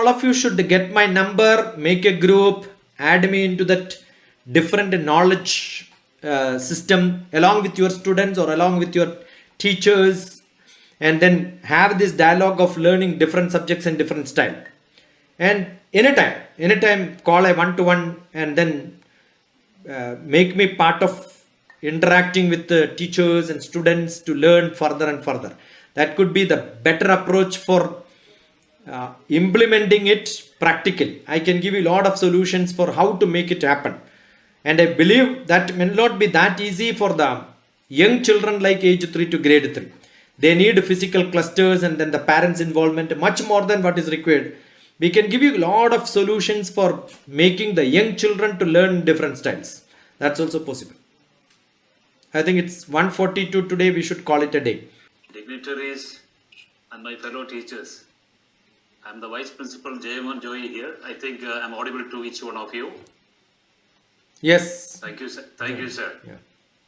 All of you should get my number, make a group, add me into that different knowledge system along with your students or along with your teachers, and then have this dialogue of learning different subjects in different style. And anytime call a one-to-one, and then make me part of interacting with the teachers and students to learn further and further. That could be the better approach for implementing it practically. I can give you a lot of solutions for how to make it happen, and I believe that may not be that easy for the young children like age 3 to grade 3. They need physical clusters and then the parents involvement much more than what is required. We can give you a lot of solutions for making the young children to learn different styles. That's also possible. I think it's 1:42 today. We should call it a day. Dignitaries and my fellow teachers, I'm the Vice Principal Jayaman Joy here. I think I'm audible to each one of you. Yes. Thank you, sir. Thank you, sir. Yeah.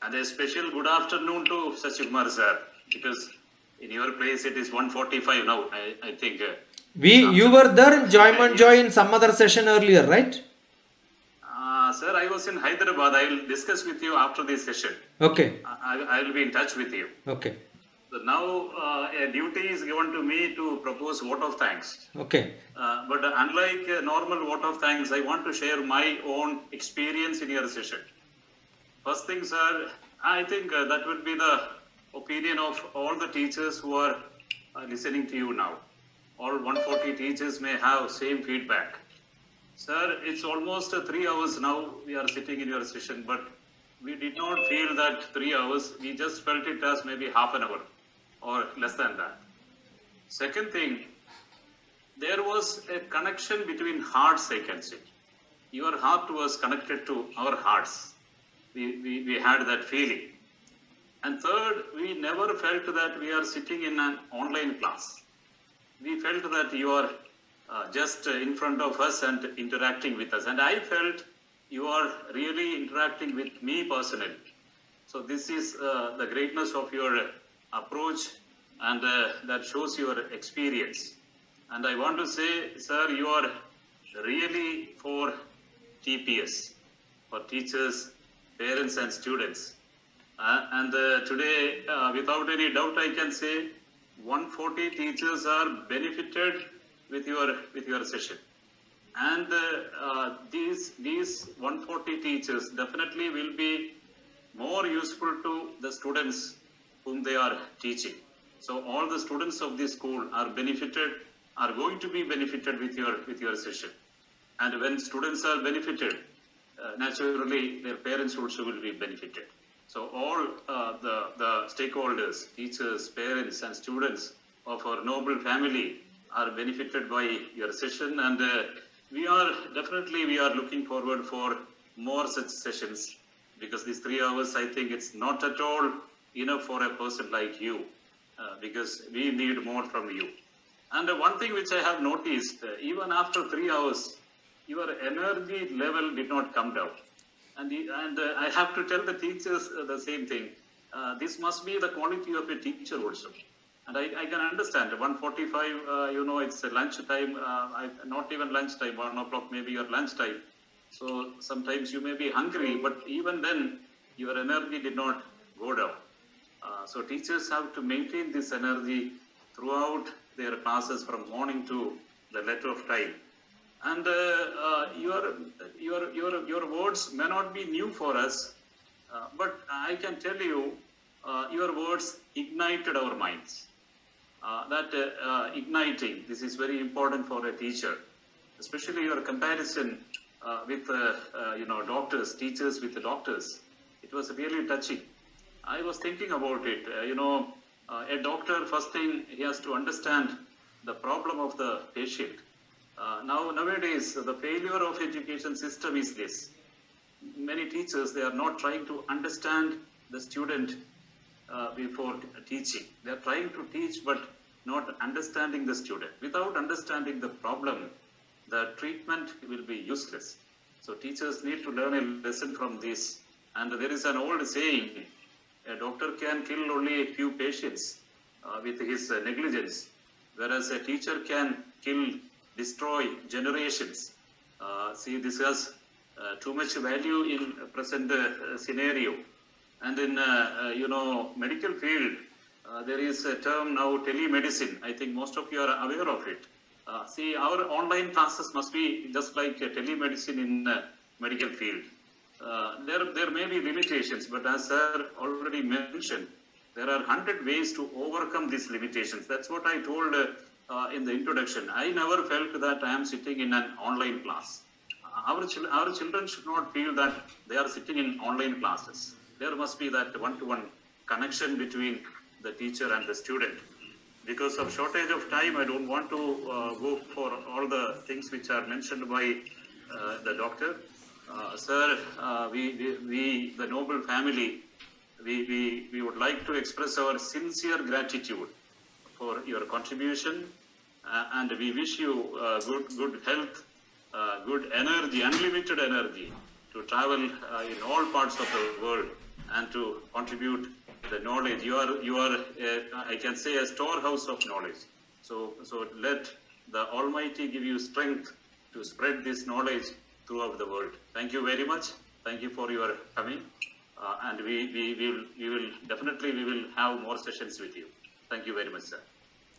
And a special good afternoon to Sachikumar, sir, because in your place it is 1:45 now. I think. You were there in Joyman Joy in some other session earlier, right? Sir, I was in Hyderabad. I will discuss with you after this session. Okay. I will be in touch with you. Okay. So now a duty is given to me to propose vote of thanks. Okay. But unlike a normal vote of thanks, I want to share my own experience in your session. First thing, sir, I think that would be the opinion of all the teachers who are listening to you now. All 140 teachers may have same feedback. Sir, it's almost 3 hours now we are sitting in your session, but we did not feel that 3 hours. We just felt it as maybe half an hour or less than that. Second thing, there was a connection between hearts, I can say. Your heart was connected to our hearts. We had that feeling. And third, we never felt that we are sitting in an online class. We felt that you are just in front of us and interacting with us. And I felt you are really interacting with me personally. So this is the greatness of your approach, and that shows your experience. And I want to say, sir, you are really for TPS, for teachers, parents and students. And today, without any doubt, I can say 140 teachers are benefited with your session. And these 140 teachers definitely will be more useful to the students whom they are teaching. So all the students of this school are going to be benefited with your session. And when students are benefited, naturally their parents also will be benefited. So all the stakeholders, teachers, parents and students of our noble family are benefited by your session. And we are looking forward for more such sessions, because these 3 hours, I think it's not at all enough for a person like you, because we need more from you. And one thing which I have noticed, even after 3 hours, your energy level did not come down. And I have to tell the teachers the same thing. This must be the quality of a teacher also. And I can understand 1:45, it's lunch time, not even lunch time, 1 o'clock maybe your lunch time. So sometimes you may be hungry, but even then your energy did not go down. So teachers have to maintain this energy throughout their classes from morning to the letter of time. And your words may not be new for us, but I can tell you, your words ignited our minds. Igniting, this is very important for a teacher, especially your comparison with doctors, teachers with the doctors. It was really touching. I was thinking about it. A doctor, first thing, he has to understand the problem of the patient. Nowadays, the failure of education system is this. Many teachers, they are not trying to understand the student before teaching. They are trying to teach, but not understanding the student. Without understanding the problem, the treatment will be useless. So teachers need to learn a lesson from this. And there is an old saying, a doctor can kill only a few patients with his negligence, whereas a teacher can kill destroy generations. See, this has too much value in present scenario. And in, medical field, there is a term now, telemedicine. I think most of you are aware of it. See, our online classes must be just like telemedicine in medical field. There may be limitations, but as sir already mentioned, there are 100 ways to overcome these limitations. That's what I told in the introduction. I never felt that I am sitting in an online class. Our children should not feel that they are sitting in online classes. There must be that one-to-one connection between the teacher and the student. Because of shortage of time, I don't want to go for all the things which are mentioned by the doctor. Sir, we, the noble family, we would like to express our sincere gratitude for your contribution, and we wish you good health, good energy, unlimited energy to travel in all parts of the world and to contribute the knowledge. You are I can say, a storehouse of knowledge. So let the Almighty give you strength to spread this knowledge throughout the world. Thank you very much. Thank you for your coming. And we will definitely have more sessions with you. Thank you very much, sir.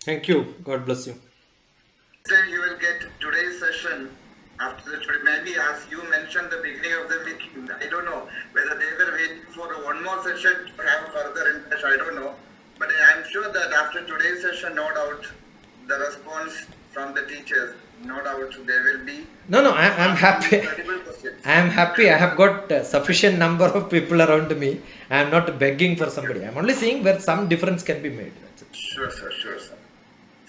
Thank you. God bless you. Then you will get today's session after the maybe as you mentioned the beginning of the meeting. I don't know whether they were waiting for one more session to have further interest. I don't know, but I'm sure that after today's session, no doubt the response from the teachers, no doubt there will be. No, I'm happy. I'm happy. I have got sufficient number of people around me. I am not begging for somebody. I'm only saying where some difference can be made. That's it. Sure, sir.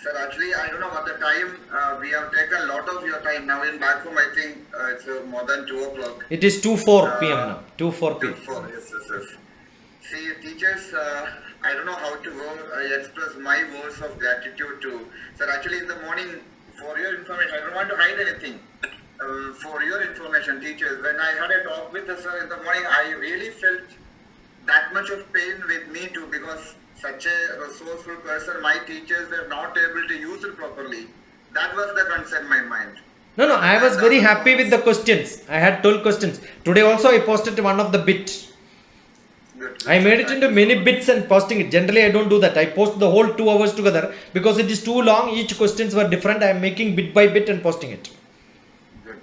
Sir, actually, I don't know what the time. We have taken a lot of your time. Now in back home, I think it's more than 2 o'clock. It is 2:04 p.m. now. 2:04 p.m. 2:04, yes. See, teachers, I don't know how to express my words of gratitude to. Sir, actually, in the morning, for your information, I don't want to hide anything. For your information, teachers, when I had a talk with the sir in the morning, I really felt that much of pain with me too, because such a resourceful person, my teachers were not able to use it properly. That was the concern in my mind. No, I was very happy with the questions. I had 12 questions. Today also I posted one of the bit. Good. I made it into many bits and posting it. Generally I don't do that. I post the whole 2 hours together because it is too long. Each questions were different. I am making bit by bit and posting it. Good.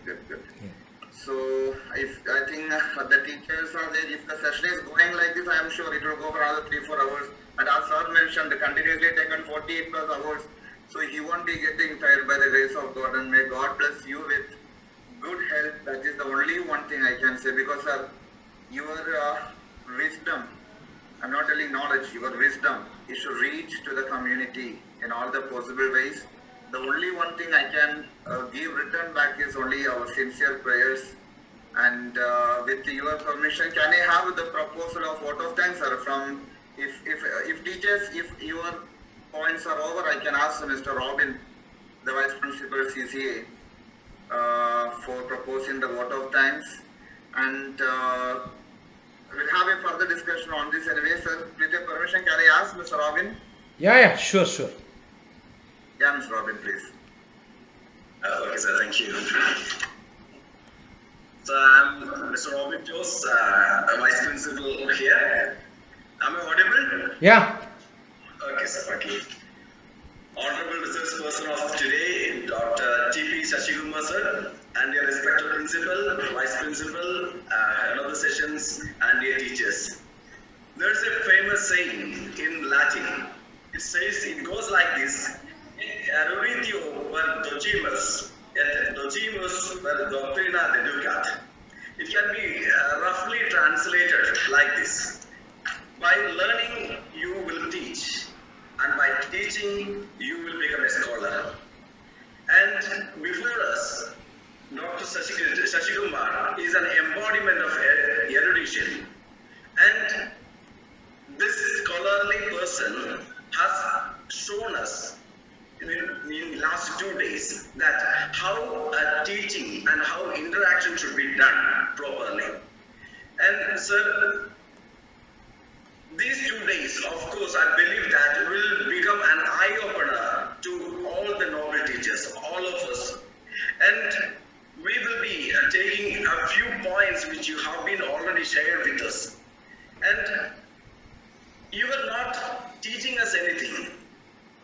So, I think the teachers are there. If the session is going like this, I am sure it will go for another 3-4 hours. And as sir mentioned, the continuously taken 48 plus hours. So he won't be getting tired by the grace of God. And may God bless you with good health. That is the only one thing I can say. Because your wisdom, I'm not telling knowledge, your wisdom is to reach to the community in all the possible ways. The only one thing I can give return back is only our sincere prayers. And with your permission, can I have the proposal of vote of thanks, sir? From if teachers, if your points are over, I can ask Mr. Robin, the Vice Principal CCA, for proposing the vote of thanks. And we'll have a further discussion on this anyway, sir. With your permission, can I ask Mr. Robin? Yeah, sure. Yeah, Mr. Robin, please. Okay, sir, thank you. So I'm Mr. Robin Jose, Vice Principal here. Am I audible? Yeah. Okay, sir, okay. Honorable research person of today, Dr. Shashigumar sir, and your respected principal, vice principal, head of the sessions, and dear teachers. There's a famous saying in Latin. It goes like this: "Eruditio per dogimus, et dogimus per doctrina deducat." It can be roughly translated like this: by learning, you will teach, and by teaching, you will become a scholar. And before us, Dr. Shashigumar is an embodiment of erudition. And this scholarly person has shown us in last 2 days that how teaching and how interaction should be done properly. And sir, these 2 days, of course, I believe that will become an eye-opener to all the noble teachers. teachers, all of us. And we will be taking a few points which you have been already shared with us. And you are not teaching us anything,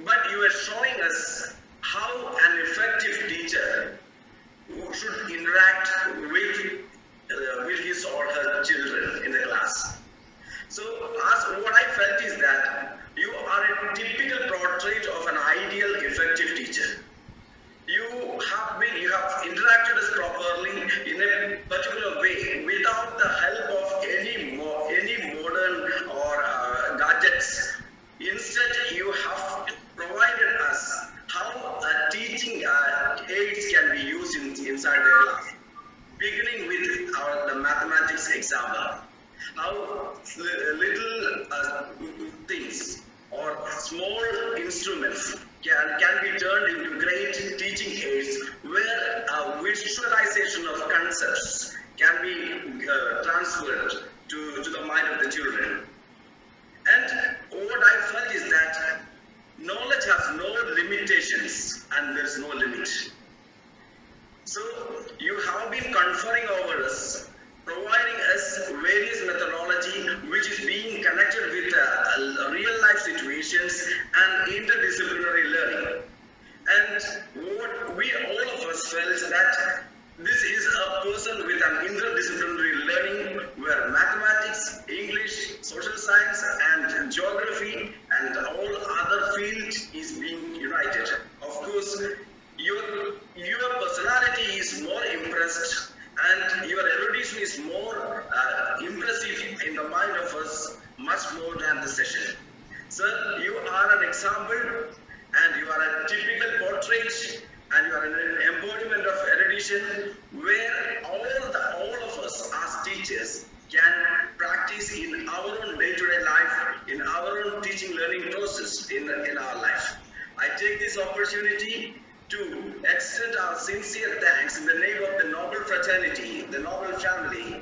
but you are showing us how an effective teacher should interact with his or her children in the class. So what I felt is that you are a typical portrait of an ideal effective teacher. You have interacted us properly in a particular way without the help of any modern or gadgets. Instead, you have provided us how teaching aids can be used inside the class. Beginning with the mathematics example, how little things or small instruments can be turned into great teaching aids, where visualization of concepts can be transferred to the mind of the children. And what I felt is that knowledge has no limitations and there is no limit. So you have been conferring over us, providing us various methodology which is being connected with real life situations and interdisciplinary learning. And what we all of us felt that this is a person with an interdisciplinary learning where mathematics, English, social science and geography and all other fields is being united. Of course, your personality is more impressed and your erudition is more impressive in the mind of us, much more than the session. Sir, you are an example and you are a typical portrait and you are an embodiment of erudition where all of us as teachers can practice in our own day-to-day life, in our own teaching learning process in our life. I take this opportunity to extend our sincere thanks in the name of the Nobel fraternity, the Nobel family,